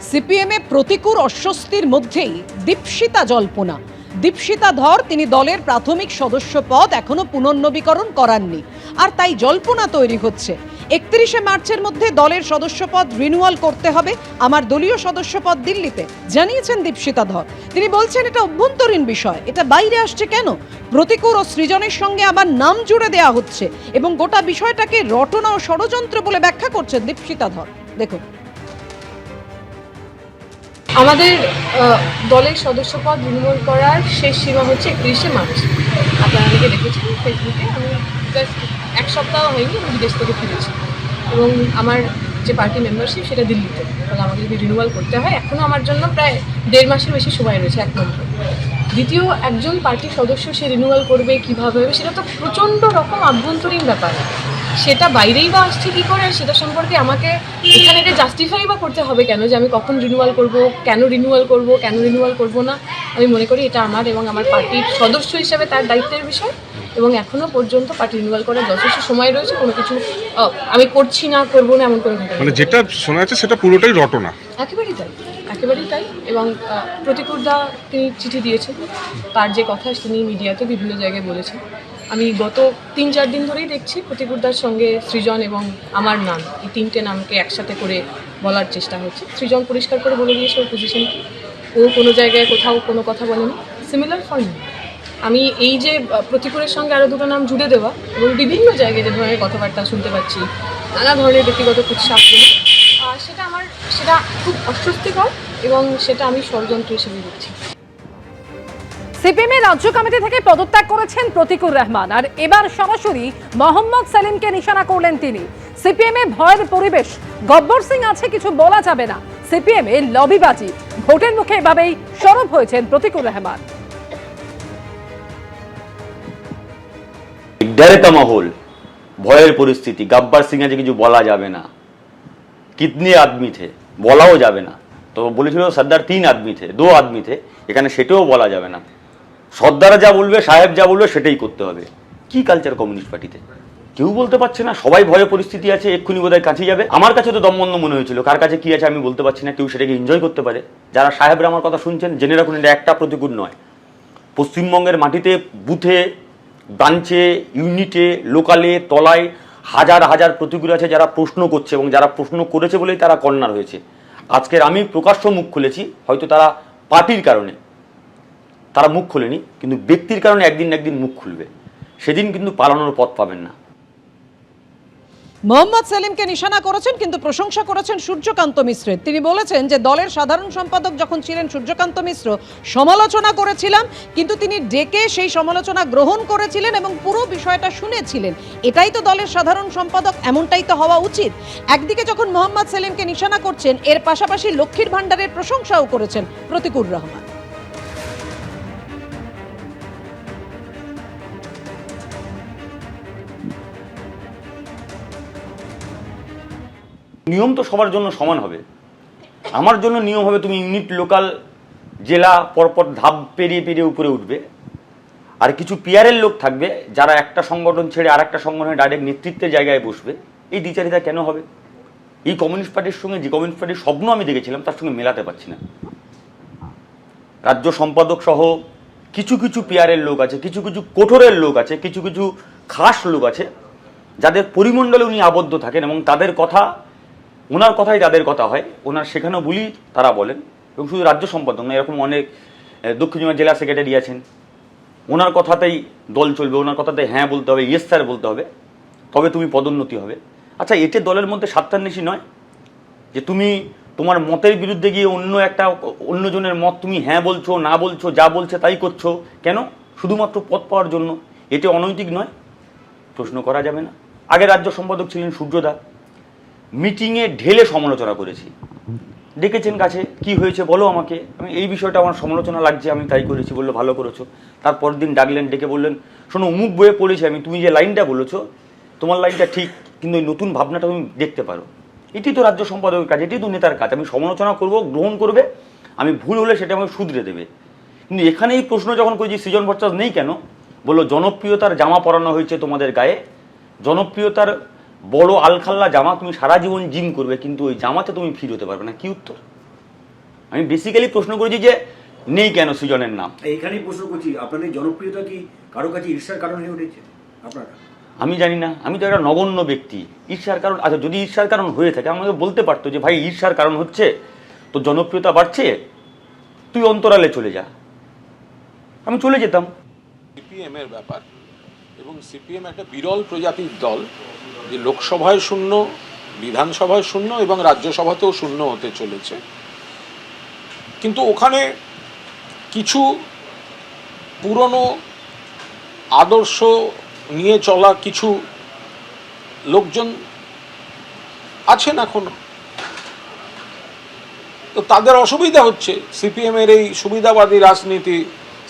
সিপিএমে প্রতিকূল অস্বস্তির মধ্যেই দীপশিতা জল্পনা। দীপশিতা ধর তিনি দলের প্রাথমিক সদস্য পদ এখনো পুনর্নবীকরণ করাননি, আর তাই জল্পনা তৈরি হচ্ছে 31শে মার্চের মধ্যে দলের সদস্যপদ রিনিউয়াল করতে হবে। আমার দলীয় সদস্যপদ দিল্লিতে, জানিয়েছেন দীপশিতা ধর। তিনি বলছেন এটা অভ্যন্তরীণ বিষয়, এটা বাইরে আসছে কেন? প্রতিকূল ও সৃজনের সঙ্গে আবার নাম জুড়ে দেওয়া হচ্ছে এবং গোটা বিষয়টাকে রটনা ও ষড়যন্ত্র বলে ব্যাখ্যা করছেন দীপশিতা ধর। দেখুন, আমাদের দলের সদস্যপদ রিনিউয়াল করার শেষ সীমা হচ্ছে 31শে মার্চ। আপনারা অনেকে দেখেছেন ফেসবুকে। আমি জাস্ট এক সপ্তাহ হয়নি আমি বিদেশ থেকে ফিরেছি এবং আমার যে পার্টি মেম্বারশিপ সেটা দিল্লিতে। তাহলে আমাকে যদি রিনিউয়াল করতে হয়, এখনও আমার জন্য প্রায় 1.5 মাসের বেশি সময় রয়েছে। এক নম্বর। দ্বিতীয়, একজন পার্টির সদস্য সে রিনিউয়াল করবে কীভাবে হবে, সেটা তো প্রচণ্ড রকম আভ্যন্তরীণ ব্যাপার। সেটা বাইরেই বা আসছে কী করে, সেটা সম্পর্কে আমাকে এখানে এটা জাস্টিফাই বা করতে হবে কেন যে আমি কখন রিনিউয়াল করব, কেন রিনিউয়াল করব না। আমি মনে করি এটা আমার এবং আমার পার্টির সদস্য হিসেবে তার দায়িত্বের বিষয়, এবং এখনও পর্যন্ত পার্টি রিনিউয়াল করার যথেষ্ট সময় রয়েছে। কোনো কিছু আমি করছি না, করবো না এমন কোনো ঘটনা মানে যেটা শোনা যাচ্ছে সেটা পুরোটাই রটনা। একেবারেই তাই। এবং প্রতিকূলদা তিনি চিঠি দিয়েছেন, তার যে কথা তিনি মিডিয়াতে বিভিন্ন জায়গায় বলেছেন। আমি গত 3-4 দিন ধরেই দেখছি প্রতিকূলদার সঙ্গে সৃজন এবং আমার নাম, এই 3টে নামকে একসাথে করে বলার চেষ্টা হচ্ছে। সৃজন পরিষ্কার করে বলে দিয়েছে ওর পজিশন কি। ও কোনো জায়গায় কোথাও কোনো কথা বলেনি। সিমিলার ফর মি, আমি এই যে প্রতিকূলের সঙ্গে আরও দুটো নাম জুড়ে দেওয়া এবং বিভিন্ন জায়গায় যে ধরনের কথাবার্তা শুনতে পাচ্ছি, নানা ধরনের ব্যক্তিগত কুৎসা, সেটা খুব অস্বস্তিকর এবং সেটা আমি ষড়যন্ত্র হিসেবে দেখছি। সিপিএমের রাজ্য কমিটি থেকে পদত্যাগ করেছেন প্রতিকুর রহমান, আর এবার সরাসরি মোহাম্মদ সেলিমকে নিশানা করলেন তিনি। সিপিএমে ভয়ের পরিবেশ, গব্বর সিং আছে, কিছু বলা যাবে না। সিপিএমে লবিবাজি, ভোটের মুখে এভাবেই সরব হয়েছেন প্রতিকুর রহমান। डर माहौल, ভয়ের পরিস্থিতি, গব্বর সিং আছে কিছু বলা যাবে না। কিতনে আদমি থে বলাও যাবে না। তো বলেছিল সর্দার 3 আদমি থে, 2 আদমি থে, এখানে সেটাও বলা যাবে না। সর্দারা যা বলবে, সাহেব যা বলবে সেটাই করতে হবে। কি কালচার কমিউনিস্ট পার্টিতে? কেউ বলতে পারছে না, সবাই ভয়ের পরিস্থিতি আছে, এক্ষুনি বোধহয় কাছে যাবে। আমার কাছে তো দমবন্ধ মনে হয়েছিল, কার কাছে কি আছে আমি বলতে পারছি না। কেউ সেটাকে এনজয় করতে পারে। যারা সাহেবরা আমার কথা শুনছেন জেনে রাখুন, এটা একটা প্রতিকূল নয়। পশ্চিমবঙ্গের মাটিতে বুথে, ব্রাঞ্চে, ইউনিটে, লোকালে, তলায় হাজার হাজার প্রতিকূল আছে যারা প্রশ্ন করছে, এবং যারা প্রশ্ন করেছে বলেই তারা কর্নার হয়েছে। আজকের আমি প্রকাশ্য মুখ খুলেছি, হয়তো তারা পার্টির কারণে তারা মুখ খোলেনি, কিন্তু ব্যক্তির কারণে একদিন না একদিন মুখ খুলবে। সেদিন কিন্তু পালানোর পথ পাবেন না। মোহাম্মদ সেলিমকে নিশানা করেছেন, কিন্তু প্রশংসা করেছেন সূর্যকান্ত মিশ্রের। তিনি বলেছেন যে দলের সাধারণ সম্পাদক যখন ছিলেন সূর্যকান্ত মিশ্র, সমালোচনা করেছিলাম, কিন্তু তিনি ডেকে সেই সমালোচনা গ্রহণ করেছিলেন এবং পুরো বিষয়টা শুনেছিলেন। এটাই তো দলের সাধারণ সম্পাদক, এমনটাই তো হওয়া উচিত। একদিকে যখন মোহাম্মদ সেলিমকে নিশানা করছেন, এর পাশাপাশি লক্ষ্মীর ভাণ্ডারের প্রশংসাও করেছেন প্রতিকুর রহমান। নিয়ম তো সবার জন্য সমান হবে। আমার জন্য নিয়ম হবে তুমি ইউনিট, লোকাল, জেলা পরপর ধাপ পেরিয়ে পেরিয়ে উপরে উঠবে। আর কিছু পিয়ারের লোক থাকবে যারা একটা সংগঠন ছেড়ে আর একটা সংগঠনের ডাইরেক্ট নেতৃত্বের জায়গায় বসবে। এই দ্বিচারিতা কেন হবে? এই কমিউনিস্ট পার্টির সঙ্গে যে কমিউনিস্ট পার্টির স্বপ্ন আমি দেখেছিলাম তার সঙ্গে মেলাতে পারছি না। রাজ্য সম্পাদক সহ কিছু কিছু পিয়ারের লোক আছে, কিছু কিছু কঠোরের লোক আছে, কিছু কিছু খাস লোক আছে যাদের পরিমণ্ডলে উনি আবদ্ধ থাকেন, এবং তাদের কথা, ওনার কথাই তাদের কথা হয়। ওনার সেখানেও বলি তারা বলেন। এবং শুধু রাজ্য সম্পাদক না, এরকম অনেক দক্ষিণ জেলা সেক্রেটারি আছেন, ওনার কথাতেই দল চলবে, ওনার কথাতে হ্যাঁ বলতে হবে, ইয়েস স্যার বলতে হবে, তবে তুমি পদোন্নতি হবে। আচ্ছা, এতে দলের মধ্যে স্বার্থান্বেষী নয় যে তুমি তোমার মতের বিরুদ্ধে গিয়ে অন্যজনের মত তুমি হ্যাঁ বলছো, না বলছো, যা বলছে তাই করছো কেন? শুধুমাত্র পদ পাওয়ার জন্য। এতে অনৈতিক নয়? প্রশ্ন করা যাবে না? আগে রাজ্য সম্পাদক ছিলেন সূর্যদা, মিটিংয়ে ঢেলে সমালোচনা করেছি। ডেকেছেন কাছে, কি হয়েছে বলো আমাকে, আমি এই বিষয়টা আমার সমালোচনা লাগছে, আমি তাই করেছি। বললো ভালো করেছো। তারপর দিন ডাকলেন, ডেকে বললেন শোনো অমুক বইয়ে পড়েছি আমি, তুমি যে লাইনটা বলেছো তোমার লাইনটা ঠিক, কিন্তু ওই নতুন ভাবনাটা তুমি দেখতে পারো। এটি তো রাজ্য সম্পাদকের কাজ, এটি তো নেতার কাজ। আমি সমালোচনা করব, গ্রহণ করবে, আমি ভুল হলে সেটা আমাকে শুধরে দেবে। কিন্তু এখানে এই প্রশ্ন যখন করেছি সৃজন ভট্টাচার্য নেই কেন, বললো জনপ্রিয়তার জামা পরানো হয়েছে তোমাদের গায়ে, জনপ্রিয়তার বড় আলখাল্লা জামা, তুমি সারা জীবন জিম করবে কিন্তু ওই জামাতে তুমি ফিট হতে পারবে না। কি উত্তর? আমি বেসিক্যালি প্রশ্ন করেছি যে নেই কেন সৃজনের নাম। এইখানেই প্রশ্ন করছি, আপনাদের জনপ্রিয়তা কি কারো কাছে ঈর্ষার কারণ হয়ে উঠেছে আপনারা? আমি জানি না, আমি তো একটা নগণ্য ব্যক্তি। ঈর্ষার কারণ, আচ্ছা যদি ঈর্ষার কারণ হয়ে থাকে আমাকে বলতে পারতো যে ভাই ঈর্ষার কারণ হচ্ছে, তো জনপ্রিয়তা বাড়ছে, তুই অন্তরালে চলে যা, আমি চলে যেতাম। সিপিএম এর ব্যাপার, এবং সিপিএম একটা বিরল প্রজাতির দল যে লোকসভায় শূন্য, বিধানসভায় শূন্য এবং রাজ্যসভাতেও শূন্য হতে চলেছে। কিন্তু ওখানে কিছু পুরনো আদর্শ নিয়ে চলা কিছু লোকজন আছেন এখনো, তো তাদের অসুবিধা হচ্ছে সিপিএম এর এই সুবিধাবাদী রাজনীতি,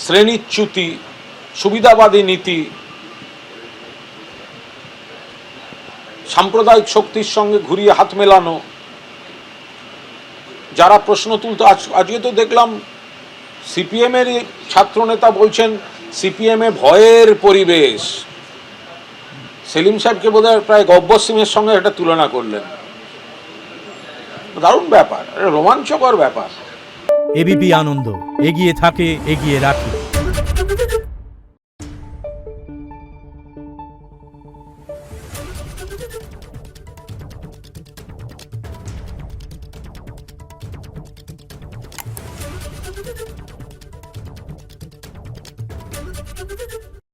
শ্রেণীচ্যুতি, সুবিধাবাদী নীতি, সাম্প্রদায়িক শক্তির সঙ্গে ঘুরিয়ে হাত মেলানো। যারা প্রশ্ন তুলতো, আজকে তো দেখলাম সিপিএম এর ছাত্রনেতা বলছেন সিপিএম এ ভয়ের পরিবেশ। সেলিম সাহেবকে বোধহয় প্রায় গব্বর সিংয়ের সঙ্গে এটা তুলনা করলেন। দারুণ ব্যাপার, রোমাঞ্চকর ব্যাপার। এবিপি আনন্দ, এগিয়ে থাকে, এগিয়ে রাখে।